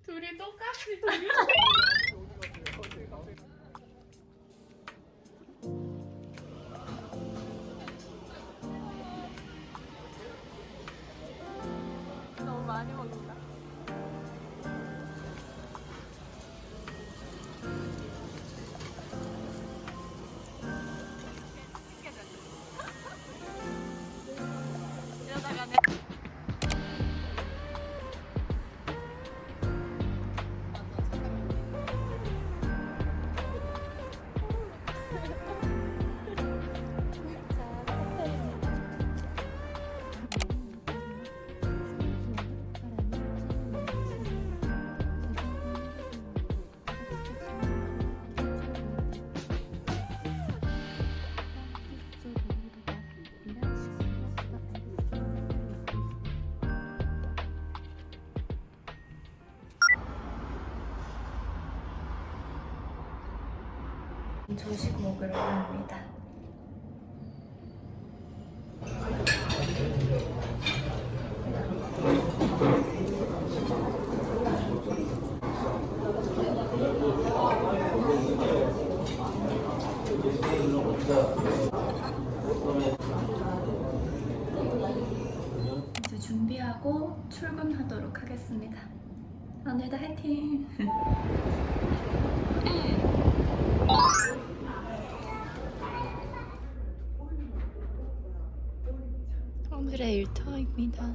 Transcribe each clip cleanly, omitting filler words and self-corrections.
둘이 똑같이 둘이. 너무 많이 먹는다. 이러다가 내 조식 먹으러 갑니다. 이제 준비하고 출근하도록 하겠습니다. 오늘도 화이팅! 오늘의 일터입니다.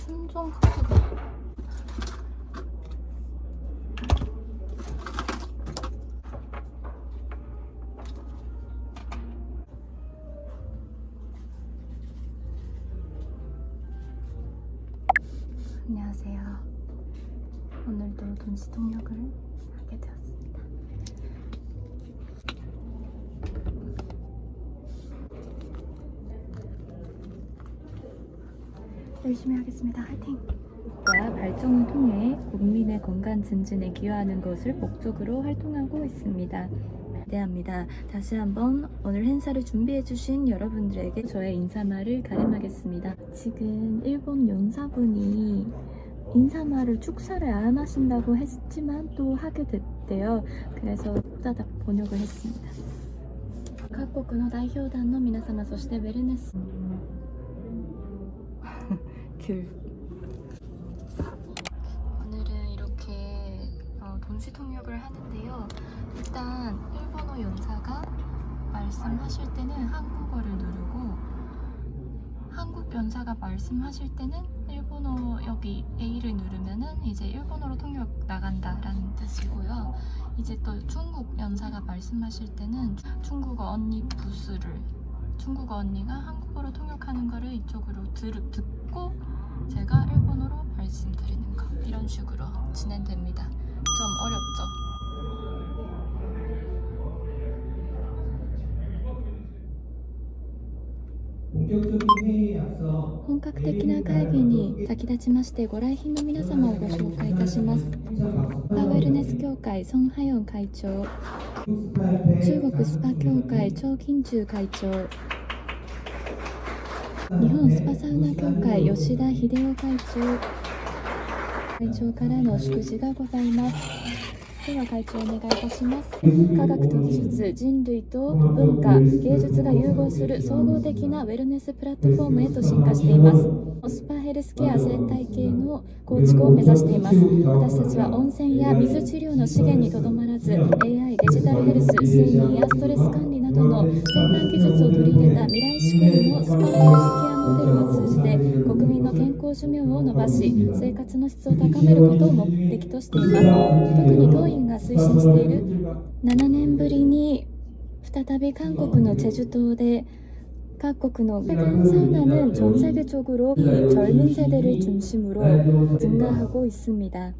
충전 카드가 안녕하세요. 오늘도 돈시 통역을 하게 되었습니다. 열심히 하겠습니다. 화이팅! 과 발전을 통해 국민의 건강 증진에 기여하는 것을 목적으로 활동하고 있습니다. 기대합니다. 다시 한번 오늘 행사를 준비해주신 여러분들에게 저의 인사말을 가름하겠습니다. 지금 일본 연사분이 인사말을 축사를 안 하신다고 했지만 또 하게 됐대요. 그래서 후다닥 번역을 했습니다. 각국의 대표단の皆様そしてウェルネス귤. 오늘은 이렇게 동시 통역을 하는데요. 일단 일본어 연사가 말씀하실 때는 한국어를 누르고 한국 연사가 말씀하실 때는 일본어 여기 A를 누르면은 이제 일본어로 통역 나간다라는 뜻이고요. 이제 또 중국 연사가 말씀하실 때는 중국어 언니 부스를 중국어 언니가 한국어로 통역하는 거를 이쪽으로 듣고 제가 일본어로 말씀드리는 거 이런 식으로 진행됩니다. 좀 어렵죠?本格的な会議に先立ちましてご来賓の皆様をご紹介いたします。スパウェルネス協会ソン・ハヨン会長、中国スパ協会張金忠会長、日本スパサウナ協会吉田秀夫会長からの祝辞がございます。では会長お願いいたします。科学と技術、人類と文化、芸術が融合する総合的なウェルネスプラットフォームへと進化しています。スパヘルスケア生態系の構築を目指しています。私たちは温泉や水治療の資源にとどまらず AI、デジタルヘルス、睡眠やストレス管理などの先端技術を取り入れた未来志向のスパヘルスケアモデルを通じて国民の健康寿命を伸ばし生活の質を高めることを目的としています。特に当院が推進している7年ぶりに再び韓国のチェジュ島で각국의 최근 사우나는 전 세계적으로 젊은 세대를 중심으로 증가하고 있습니다.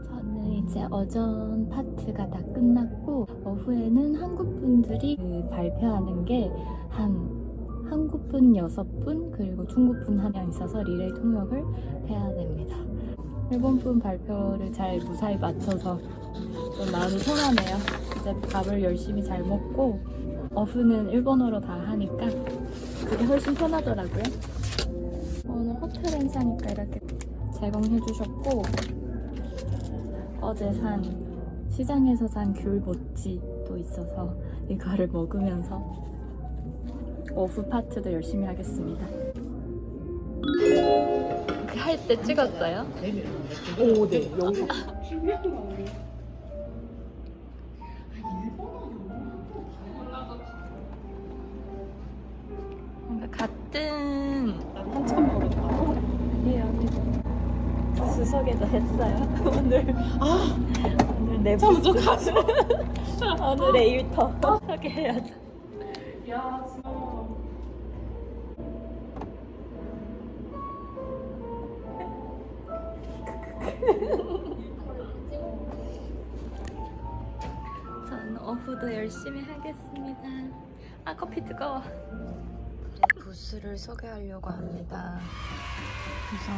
저는 이제 어전 파트가 다 끝났고 오후에는 한국 분들이 발표하는 게 한국분 6분 그리고 중국분 1명 있어서 리레이 통역을 해야 됩니다. 일본분 발표를 잘 무사히 마쳐서 좀 마음이 편하네요. 이제 밥을 열심히 잘 먹고 어프는 일본어로 다 하니까 그게 훨씬 편하더라고요. 오늘 호텔엔 사니까 이렇게 제공해 주셨고, 어제 산 시장에서 산 귤 모찌도 있어서 이거를 먹으면서 오후 파트도 열심히 하겠습니다. 할 때 찍었어요? 오, 네. 영상. 뭔가 같은 한참 걸었다고? 수석에도 했어요. 오늘 오늘 내 참, 부스. 가자. 오늘의 일터 소개해야죠. 야, 진짜. 저는 오후도 열심히 하겠습니다. 아, 커피 뜨거워. 부스를 소개하려고 합니다. 우선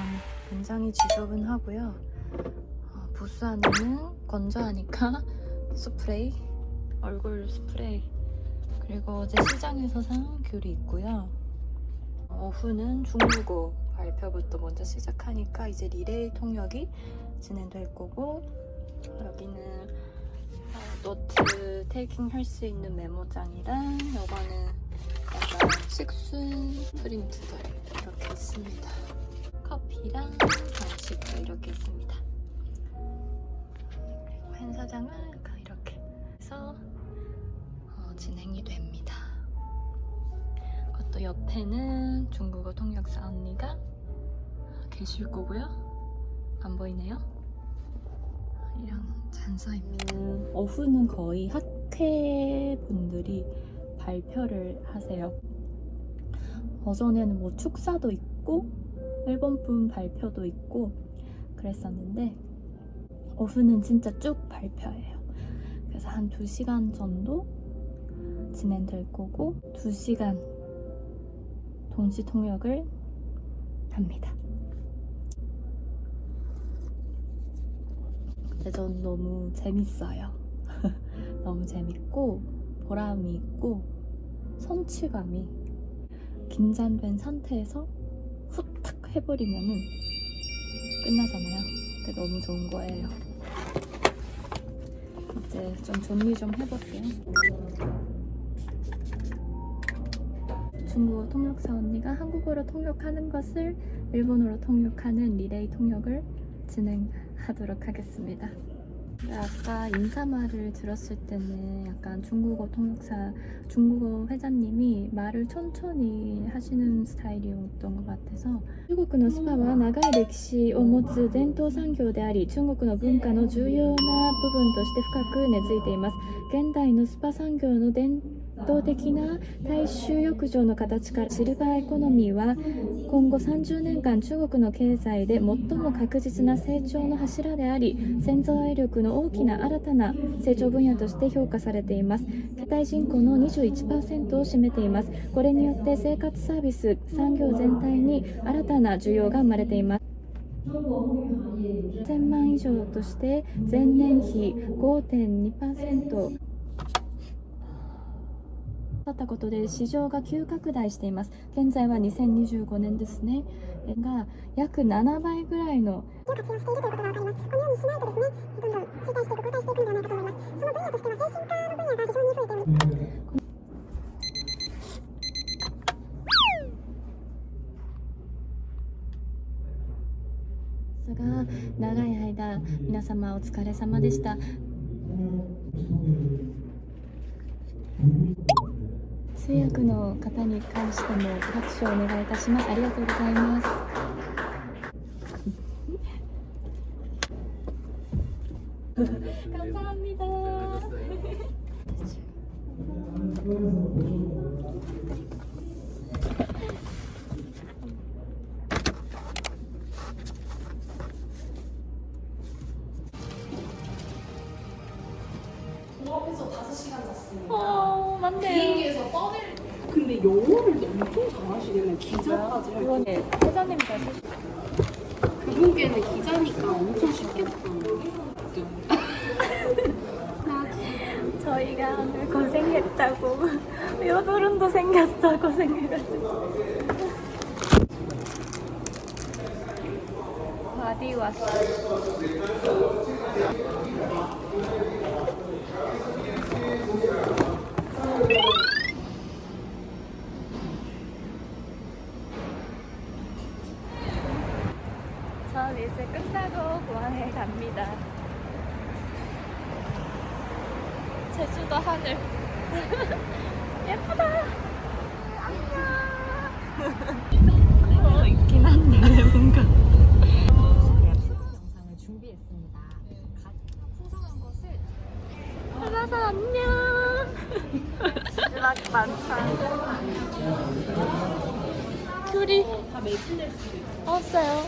굉장히 지저분하고요. 부스 안에는 건조하니까 스프레이, 얼굴 스프레이, 그리고 어제 시장에서 산 귤이 있고요. 오후는 중국어 발표부터 먼저 시작하니까 이제 리레이 통역이 진행될 거고, 여기는 노트 테이킹 할 수 있는 메모장이랑 요거는 약간 식순 프린트들 이렇게 있습니다. 커피랑 간식도 이렇게 있습니다. 그리고 행사장은 이렇게 해서 진행이 됩니다. 또 옆에는 중국어 통역사 언니가 계실 거고요. 안 보이네요? 이런 잔서입니다. 오후는 거의 학회분들이 발표를 하세요. 어전에는 뭐 축사도 있고 일본분 발표도 있고 그랬었는데, 오후는 진짜 쭉 발표예요. 그래서 한 2시간 정도 진행될 거고 2시간 동시 통역을 합니다. 근데 전 너무 재밌어요. 너무 재밌고 보람이 있고 성취감이, 긴장된 상태에서 후딱 해버리면은 끝나잖아요. 그게 너무 좋은 거예요. 이제 좀 정리 좀 해볼게요. 중국어 통역사 언니가 한국어로 통역하는 것을 일본어로 통역하는 리레이 통역을 진행하도록 하겠습니다. 아까 인사말을 들었을 때는 약간 중국어 회장님이 말을 천천히 하시는 스타일이었던 것 같아서, 중국의スパは長い歴史を持つ伝統産業であり、中国の文化の重要な部分として深く根付いています。現代のスパ産業の伝統的な大衆浴場の形からシルバーエコノミーは今後30年間中国の経済で最も確実な成長の柱であり、潜在力の大きな新たな成長分野として評価されています。世帯人口の 21% を占めています。これによって生活サービス産業全体に新たな需要が生まれています。1000万以上として前年比 5.2% だったことで市場が急拡大しています。現在は2025年ですねが約7倍ぐらいの活用しているということが分かります。このようにしないとですね、どんどん衰退していく、後退していくんではないかと思います。その分野としては精神科の分野が非常に増えています。が長い間皆様お疲れ様でした。通訳の方に関しても拍手をお願いいたします。ありがとうございます。감사합니다. 공항에서 5시간 잤습니다. 맞네요. 비행기에서 떠들. 근데 영어를 엄청 잘하시겠네. 기자까지 할 줄. 그러네. 회장님과 미국에는 기자니까 엄청 쉽겠다. 저희가 오늘 고생했다고. 요도른도 생겼어, 고생해가지고. 어디 왔어? 전 이제 끝나고 공항에 갑니다. 제주도 하늘 예쁘다. 안녕. 있긴 한데 뭔가. 영상을 준비했습니다. 가장 풍성한 것을 하나서 안녕. 마지막 만찬. 귤이 다 매진될 수도 있어. 없어요.